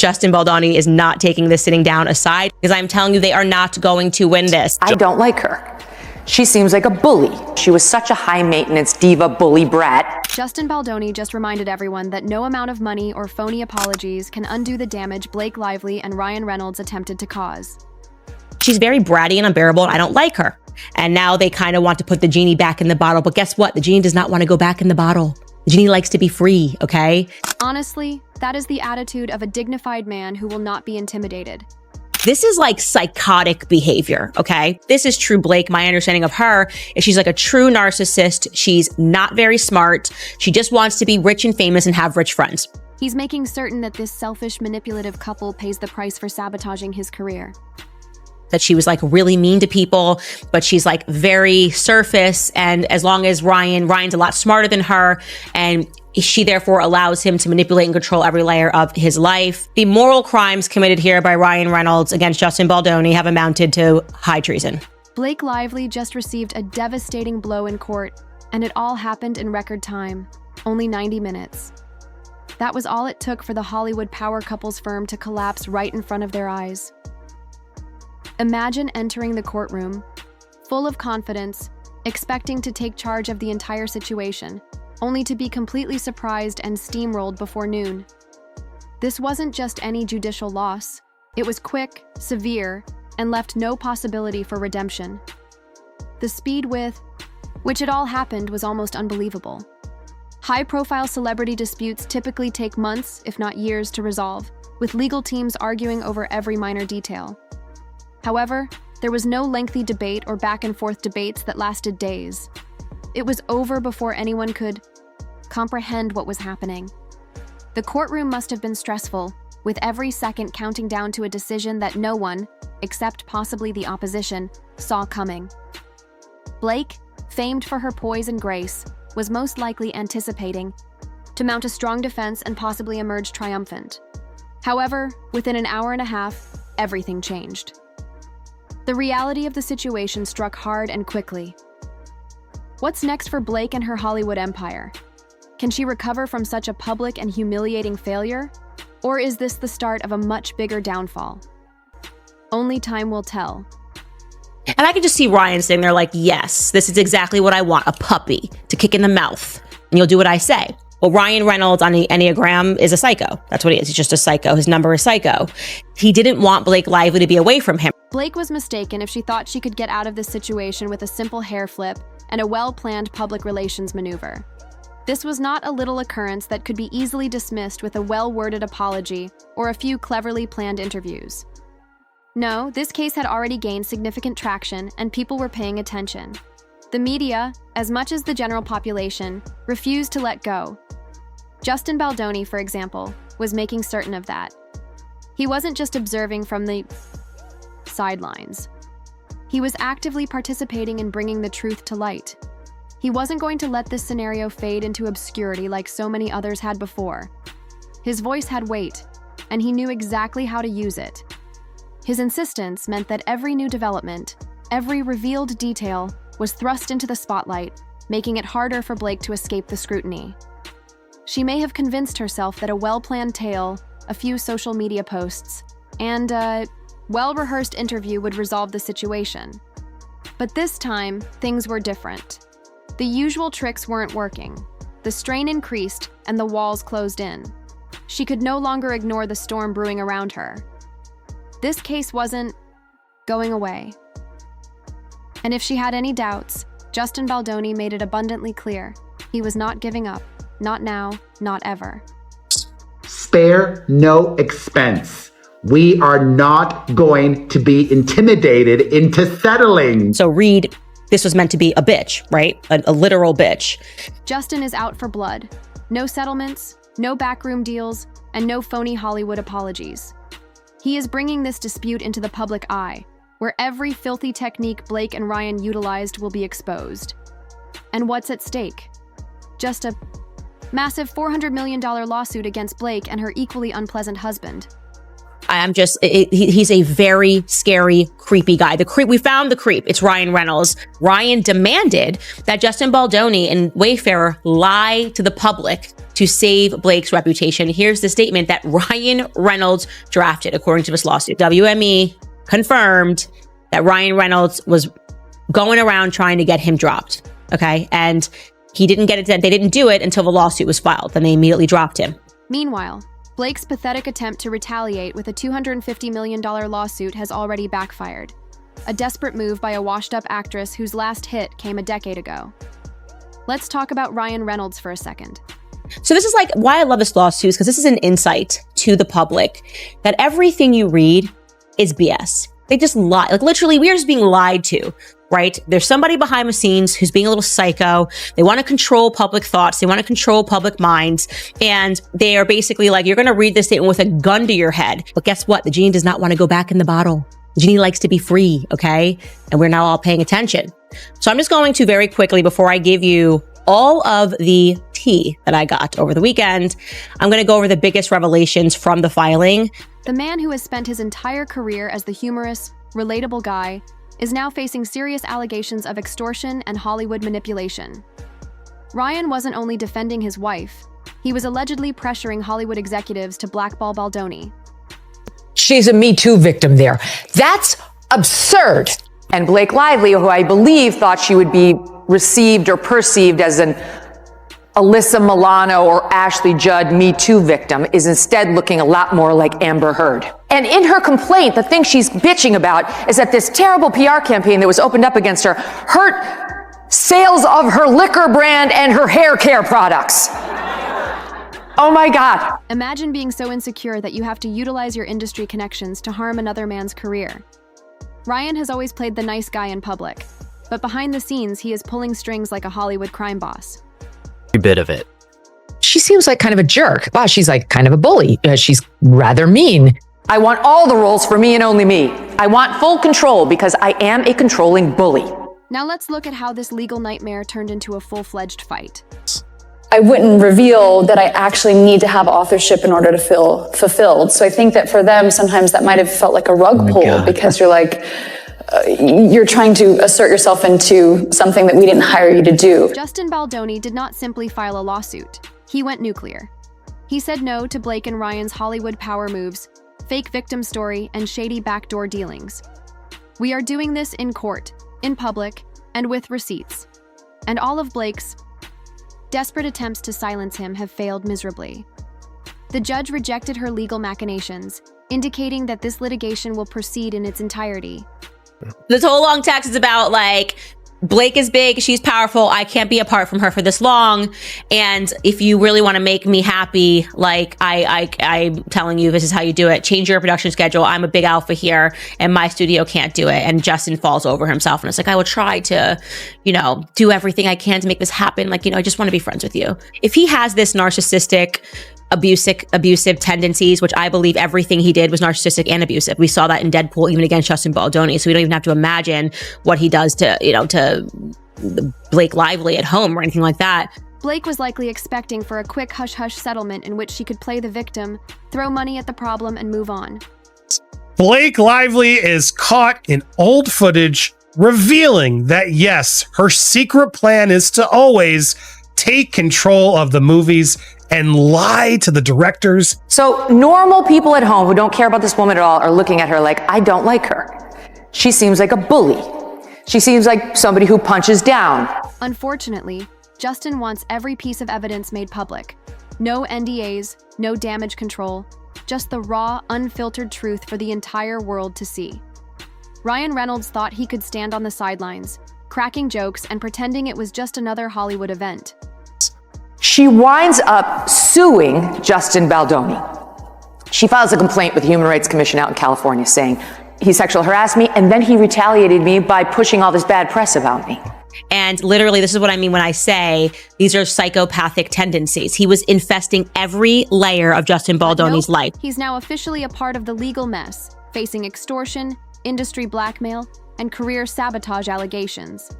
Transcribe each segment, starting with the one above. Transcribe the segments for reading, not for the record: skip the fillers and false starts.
Justin Baldoni is not taking this sitting down aside, because I'm telling you, they are not going to win this. I don't like her. She seems like a bully. She was such a high-maintenance diva bully brat. Justin Baldoni just reminded everyone that no amount of money or phony apologies can undo the damage Blake Lively and Ryan Reynolds attempted to cause. She's very bratty and unbearable, and I don't like her. And now they kind of want to put the genie back in the bottle. But guess what? The genie does not want to go back in the bottle. The genie likes to be free, okay? Honestly, that is the attitude of a dignified man who will not be intimidated. This is like psychotic behavior, okay? This is true Blake. My understanding of her is she's like a true narcissist. She's not very smart. She just wants to be rich and famous and have rich friends. He's making certain that this selfish, manipulative couple pays the price for sabotaging his career. That she was like really mean to people, but she's like very surface. And as long as Ryan's a lot smarter than her, and she therefore allows him to manipulate and control every layer of his life. The moral crimes committed here by Ryan Reynolds against Justin Baldoni have amounted to high treason. Blake Lively just received a devastating blow in court, and it all happened in record time, only 90 minutes. That was all it took for the Hollywood power couple's firm to collapse right in front of their eyes. Imagine entering the courtroom, full of confidence, expecting to take charge of the entire situation, only to be completely surprised and steamrolled before noon. This wasn't just any judicial loss. It was quick, severe, and left no possibility for redemption. The speed with which it all happened was almost unbelievable. High-profile celebrity disputes typically take months, if not years, to resolve, with legal teams arguing over every minor detail. However, there was no lengthy debate or back-and-forth debates that lasted days. It was over before anyone could comprehend what was happening. The courtroom must have been stressful, with every second counting down to a decision that no one, except possibly the opposition, saw coming. Blake, famed for her poise and grace, was most likely anticipating to mount a strong defense and possibly emerge triumphant. However, within an hour and a half, everything changed. The reality of the situation struck hard and quickly. What's next for Blake and her Hollywood empire? Can she recover from such a public and humiliating failure? Or is this the start of a much bigger downfall? Only time will tell. And I could just see Ryan sitting there like, yes, this is exactly what I want, a puppy to kick in the mouth. And you'll do what I say. Well, Ryan Reynolds on the Enneagram is a psycho. That's what he is. He's just a psycho. His number is psycho. He didn't want Blake Lively to be away from him. Blake was mistaken if she thought she could get out of this situation with a simple hair flip and a well-planned public relations maneuver. This was not a little occurrence that could be easily dismissed with a well-worded apology or a few cleverly planned interviews. No, this case had already gained significant traction and people were paying attention. The media, as much as the general population, refused to let go. Justin Baldoni, for example, was making certain of that. He wasn't just observing from the sidelines. He was actively participating in bringing the truth to light. He wasn't going to let this scenario fade into obscurity like so many others had before. His voice had weight, and he knew exactly how to use it. His insistence meant that every new development, every revealed detail, was thrust into the spotlight, making it harder for Blake to escape the scrutiny. She may have convinced herself that a well-planned tale, a few social media posts, and a well-rehearsed interview would resolve the situation. But this time, things were different. The usual tricks weren't working. The strain increased, and the walls closed in. She could no longer ignore the storm brewing around her. This case wasn't going away. And if she had any doubts, Justin Baldoni made it abundantly clear. He was not giving up. Not now, not ever. Spare no expense. We are not going to be intimidated into settling. So Reed, this was meant to be a bitch, right? A literal bitch. Justin is out for blood. No settlements, no backroom deals, and no phony Hollywood apologies. He is bringing this dispute into the public eye, where every filthy technique Blake and Ryan utilized will be exposed. And what's at stake? Just a massive $400 million lawsuit against Blake and her equally unpleasant husband. He's a very scary, creepy guy. We found the creep. It's Ryan Reynolds. Ryan demanded that Justin Baldoni and Wayfarer lie to the public to save Blake's reputation. Here's the statement that Ryan Reynolds drafted, according to this lawsuit. WME confirmed that Ryan Reynolds was going around trying to get him dropped. Okay. And he didn't get it. They didn't do it until the lawsuit was filed. Then they immediately dropped him. Meanwhile, Blake's pathetic attempt to retaliate with a $250 million lawsuit has already backfired. A desperate move by a washed-up actress whose last hit came a decade ago. Let's talk about Ryan Reynolds for a second. So this is like why I love this lawsuit, because this is an insight to the public that everything you read is BS. They just lie. Like literally, we are just being lied to, right? There's somebody behind the scenes who's being a little psycho. They want to control public thoughts. They want to control public minds. And they are basically like, you're going to read this statement with a gun to your head. But guess what? The genie does not want to go back in the bottle. The genie likes to be free, okay? And we're now all paying attention. So I'm just going to very quickly, before I give you all of the tea that I got over the weekend, I'm going to go over the biggest revelations from the filing. The man who has spent his entire career as the humorous, relatable guy is now facing serious allegations of extortion and Hollywood manipulation. Ryan wasn't only defending his wife, he was allegedly pressuring Hollywood executives to blackball Baldoni. She's a Me Too victim there. That's absurd. And Blake Lively, who I believe thought she would be received or perceived as an Alyssa Milano or Ashley Judd Me Too victim, is instead looking a lot more like Amber Heard. And in her complaint, the thing she's bitching about is that this terrible PR campaign that was opened up against her hurt sales of her liquor brand and her hair care products. Oh my God. Imagine being so insecure that you have to utilize your industry connections to harm another man's career. Ryan has always played the nice guy in public, but behind the scenes, he is pulling strings like a Hollywood crime boss. A bit of it. She seems like kind of a jerk. Wow, she's like kind of a bully. She's rather mean. I want all the roles for me and only me. I want full control because I am a controlling bully. Now let's look at how this legal nightmare turned into a full-fledged fight. I wouldn't reveal that I actually need to have authorship in order to feel fulfilled. So I think that for them, sometimes that might have felt like a rug pull because you're like, you're trying to assert yourself into something that we didn't hire you to do. Justin Baldoni did not simply file a lawsuit. He went nuclear. He said no to Blake and Ryan's Hollywood power moves, fake victim story, and shady backdoor dealings. We are doing this in court, in public, and with receipts. And all of Blake's desperate attempts to silence him have failed miserably. The judge rejected her legal machinations, indicating that this litigation will proceed in its entirety. This whole long text is about like, Blake is big, she's powerful, I can't be apart from her for this long. And if you really want to make me happy, like I'm telling you, this is how you do it. Change your production schedule. I'm a big alpha here and my studio can't do it. And Justin falls over himself and it's like, I will try to, do everything I can to make this happen. Like, I just want to be friends with you. If he has this narcissistic, abusive tendencies, which I believe everything he did was narcissistic and abusive. We saw that in Deadpool, even against Justin Baldoni. So we don't even have to imagine what he does to Blake Lively at home or anything like that. Blake was likely expecting for a quick hush-hush settlement in which she could play the victim, throw money at the problem, and move on. Blake Lively is caught in old footage, revealing that yes, her secret plan is to always take control of the movies and lie to the directors. So normal people at home who don't care about this woman at all are looking at her like, I don't like her. She seems like a bully. She seems like somebody who punches down. Unfortunately, Justin wants every piece of evidence made public. No NDAs, no damage control, just the raw, unfiltered truth for the entire world to see. Ryan Reynolds thought he could stand on the sidelines, cracking jokes and pretending it was just another Hollywood event. She winds up suing Justin Baldoni. She files a complaint with the Human Rights Commission out in California saying he sexually harassed me and then he retaliated me by pushing all this bad press about me. And literally, this is what I mean when I say these are psychopathic tendencies. He was infesting every layer of Justin Baldoni's life. He's now officially a part of the legal mess, facing extortion, industry blackmail, and career sabotage allegations.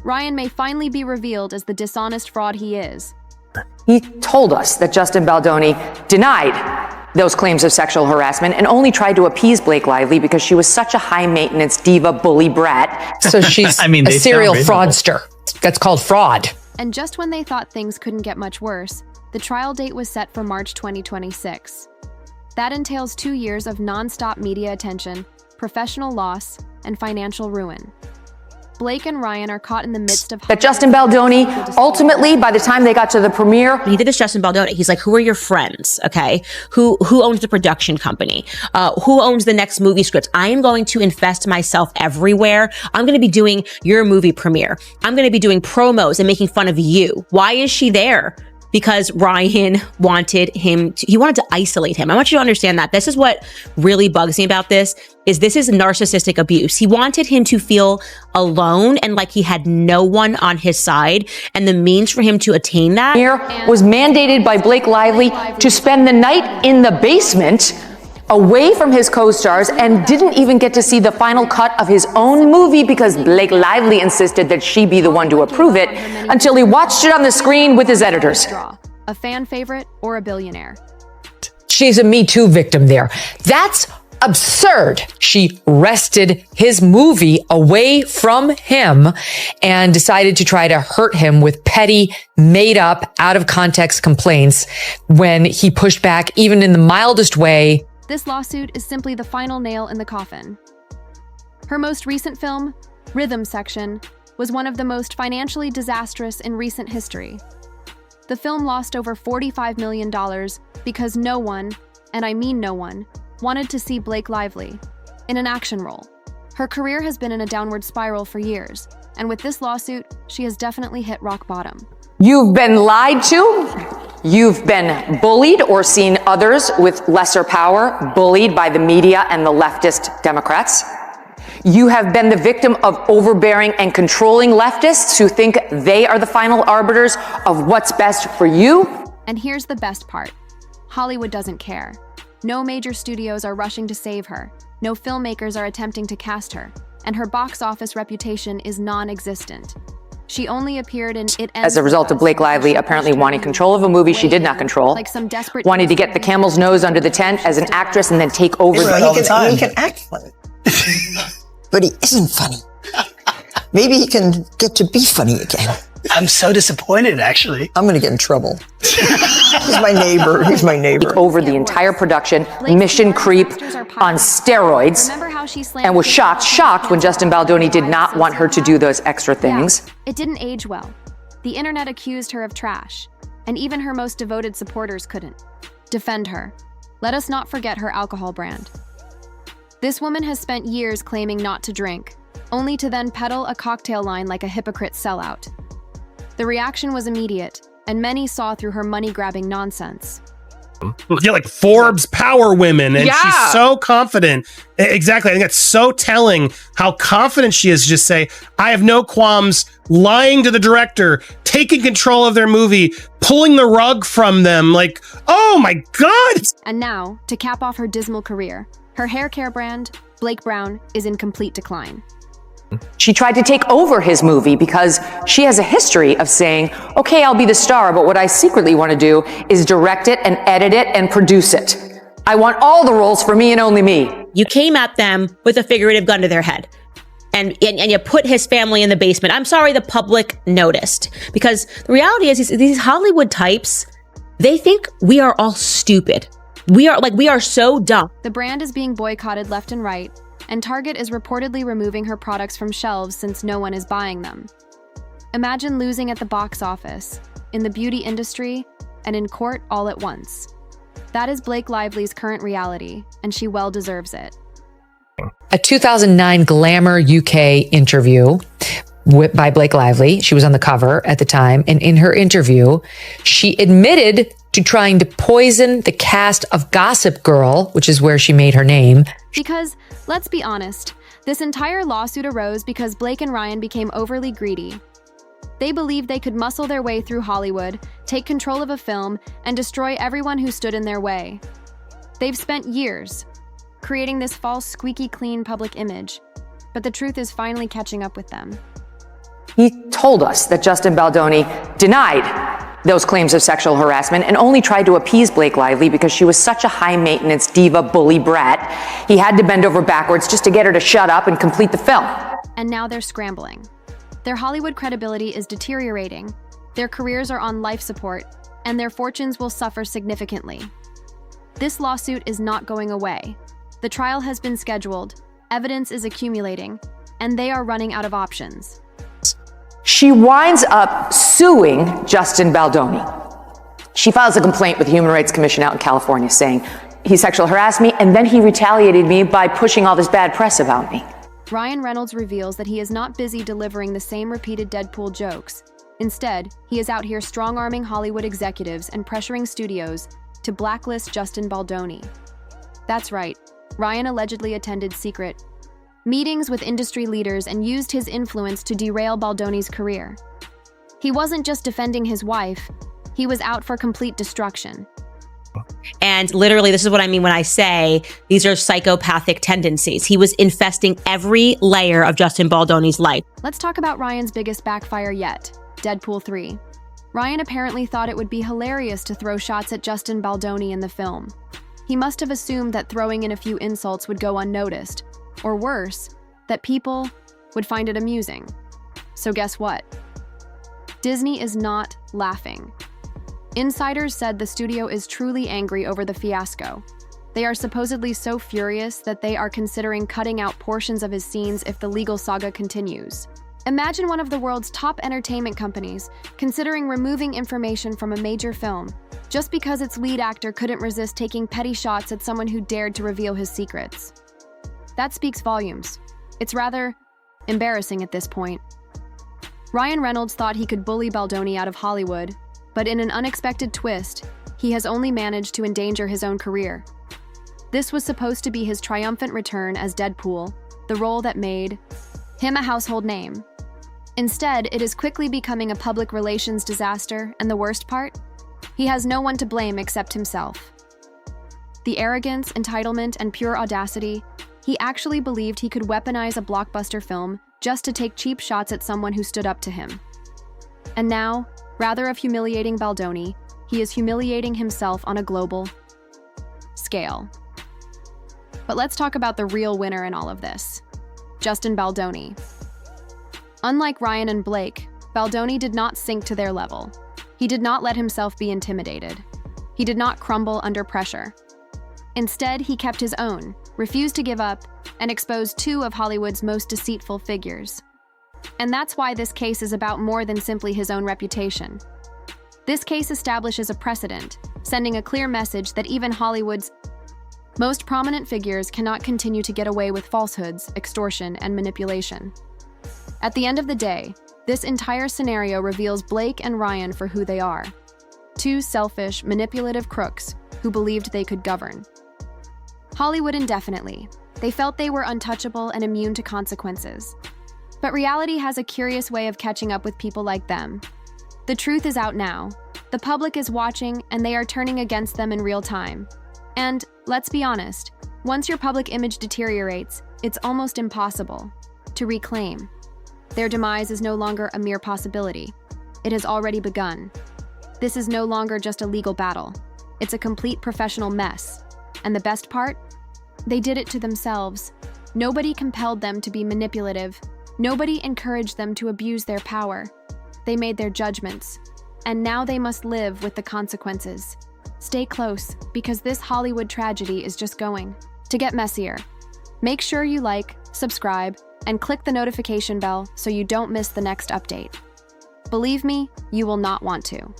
Ryan may finally be revealed as the dishonest fraud he is. He told us that Justin Baldoni denied those claims of sexual harassment and only tried to appease Blake Lively because she was such a high-maintenance diva bully brat. So she's a serial fraudster. That's called fraud. And just when they thought things couldn't get much worse, The trial date was set for March 2026. That entails 2 years of non-stop media attention, professional loss, and financial ruin. Blake and Ryan are caught in the midst of That Justin Baldoni, ultimately, by the time they got to the premiere, he did this Justin Baldoni. He's like, who are your friends? Okay. Who owns the production company? Who owns the next movie script? I am going to invest myself everywhere. I'm going to be doing your movie premiere. I'm going to be doing promos and making fun of you. Why is she there? Because Ryan wanted to isolate him. I want you to understand that. This is what really bugs me about this is narcissistic abuse. He wanted him to feel alone and like he had no one on his side. And the means for him to attain that was mandated by Blake Lively to spend the night in the basement away from his co-stars and didn't even get to see the final cut of his own movie because Blake Lively insisted that she be the one to approve it until he watched it on the screen with his editors. A fan favorite or a billionaire. She's a Me Too victim there. That's absurd. She wrested his movie away from him and decided to try to hurt him with petty, made up, out of context complaints when he pushed back even in the mildest way. This lawsuit is simply the final nail in the coffin. Her most recent film, Rhythm Section, was one of the most financially disastrous in recent history. The film lost over $45 million because no one, and I mean no one, wanted to see Blake Lively in an action role. Her career has been in a downward spiral for years, and with this lawsuit, she has definitely hit rock bottom. You've been lied to. You've been bullied or seen others with lesser power bullied by the media and the leftist Democrats. You have been the victim of overbearing and controlling leftists who think they are the final arbiters of what's best for you. And here's the best part. Hollywood doesn't care. No major studios are rushing to save her. No filmmakers are attempting to cast her. And her box office reputation is non-existent. She only appeared in It Ends As a result of Blake Lively apparently wanting control of a movie she did not control, like some desperate wanting to get the camel's nose under the tent as an actress and then take over He can act funny. But he isn't funny. Maybe he can get to be funny again. I'm so disappointed, actually. I'm going to get in trouble. He's my neighbor. He's my neighbor. Over the entire production, mission creep on steroids, and was shocked when Justin Baldoni did not want her to do those extra things. Yeah, it didn't age well. The internet accused her of trash, and even her most devoted supporters couldn't defend her. Let us not forget her alcohol brand. This woman has spent years claiming not to drink, only to then peddle a cocktail line like a hypocrite sellout. The reaction was immediate, and many saw through her money-grabbing nonsense. Yeah, like Forbes Power Women, and she's so confident. Exactly. I think that's so telling how confident she is to just say, I have no qualms lying to the director, taking control of their movie, pulling the rug from them. Like, oh my God. And now, to cap off her dismal career, her hair care brand, Blake Brown, is in complete decline. She tried to take over his movie because she has a history of saying, okay, I'll be the star, but what I secretly want to do is direct it and edit it and produce it. I want all the roles for me and only me. You came at them with a figurative gun to their head. And you put his family in the basement. I'm sorry the public noticed. Because the reality is these Hollywood types, they think we are all stupid. We are so dumb. The brand is being boycotted left and right, and Target is reportedly removing her products from shelves since no one is buying them. Imagine losing at the box office, in the beauty industry, and in court all at once. That is Blake Lively's current reality, and she well deserves it. A 2009 Glamour UK interview by Blake Lively. She was on the cover at the time. And in her interview, she admitted to trying to poison the cast of Gossip Girl, which is where she made her name. Because, let's be honest, this entire lawsuit arose because Blake and Ryan became overly greedy. They believed they could muscle their way through Hollywood, take control of a film, and destroy everyone who stood in their way. They've spent years creating this false, squeaky clean public image, but the truth is finally catching up with them. He told us that Justin Baldoni denied those claims of sexual harassment and only tried to appease Blake Lively because she was such a high-maintenance diva bully brat. He had to bend over backwards just to get her to shut up and complete the film. And now they're scrambling. Their Hollywood credibility is deteriorating. Their careers are on life support, and their fortunes will suffer significantly. This lawsuit is not going away. The trial has been scheduled, evidence is accumulating, and they are running out of options. She winds up suing Justin Baldoni. She files a complaint with the Human Rights Commission out in California saying he sexually harassed me and then he retaliated me by pushing all this bad press about me. Ryan Reynolds reveals that he is not busy delivering the same repeated Deadpool jokes. Instead, he is out here strong-arming Hollywood executives and pressuring studios to blacklist Justin Baldoni. That's right, Ryan allegedly attended secret meetings with industry leaders and used his influence to derail Baldoni's career. He wasn't just defending his wife, he was out for complete destruction. And literally, this is what I mean when I say these are psychopathic tendencies. He was infesting every layer of Justin Baldoni's life. Let's talk about Ryan's biggest backfire yet, Deadpool 3. Ryan apparently thought it would be hilarious to throw shots at Justin Baldoni in the film. He must have assumed that throwing in a few insults would go unnoticed, or worse, that people would find it amusing. So guess what? Disney is not laughing. Insiders said the studio is truly angry over the fiasco. They are supposedly so furious that they are considering cutting out portions of his scenes if the legal saga continues. Imagine one of the world's top entertainment companies considering removing information from a major film just because its lead actor couldn't resist taking petty shots at someone who dared to reveal his secrets. That speaks volumes. It's rather embarrassing at this point. Ryan Reynolds thought he could bully Baldoni out of Hollywood, but in an unexpected twist, he has only managed to endanger his own career. This was supposed to be his triumphant return as Deadpool, the role that made him a household name. Instead, it is quickly becoming a public relations disaster, and the worst part? He has no one to blame except himself. The arrogance, entitlement, and pure audacity, he actually believed he could weaponize a blockbuster film just to take cheap shots at someone who stood up to him. And now, rather of humiliating Baldoni, he is humiliating himself on a global scale. But let's talk about the real winner in all of this, Justin Baldoni. Unlike Ryan and Blake, Baldoni did not sink to their level. He did not let himself be intimidated. He did not crumble under pressure. Instead, he kept his own, refused to give up, and exposed two of Hollywood's most deceitful figures. And that's why this case is about more than simply his own reputation. This case establishes a precedent, sending a clear message that even Hollywood's most prominent figures cannot continue to get away with falsehoods, extortion, and manipulation. At the end of the day, this entire scenario reveals Blake and Ryan for who they are. Two selfish, manipulative crooks who believed they could govern Hollywood indefinitely. They felt they were untouchable and immune to consequences. But reality has a curious way of catching up with people like them. The truth is out now. The public is watching, and they are turning against them in real time. And, let's be honest, once your public image deteriorates, it's almost impossible to reclaim. Their demise is no longer a mere possibility. It has already begun. This is no longer just a legal battle. It's a complete professional mess. And the best part? They did it to themselves. Nobody compelled them to be manipulative. Nobody encouraged them to abuse their power. They made their judgments. And now they must live with the consequences. Stay close, because this Hollywood tragedy is just going to get messier. Make sure you like, subscribe, and click the notification bell so you don't miss the next update. Believe me, you will not want to.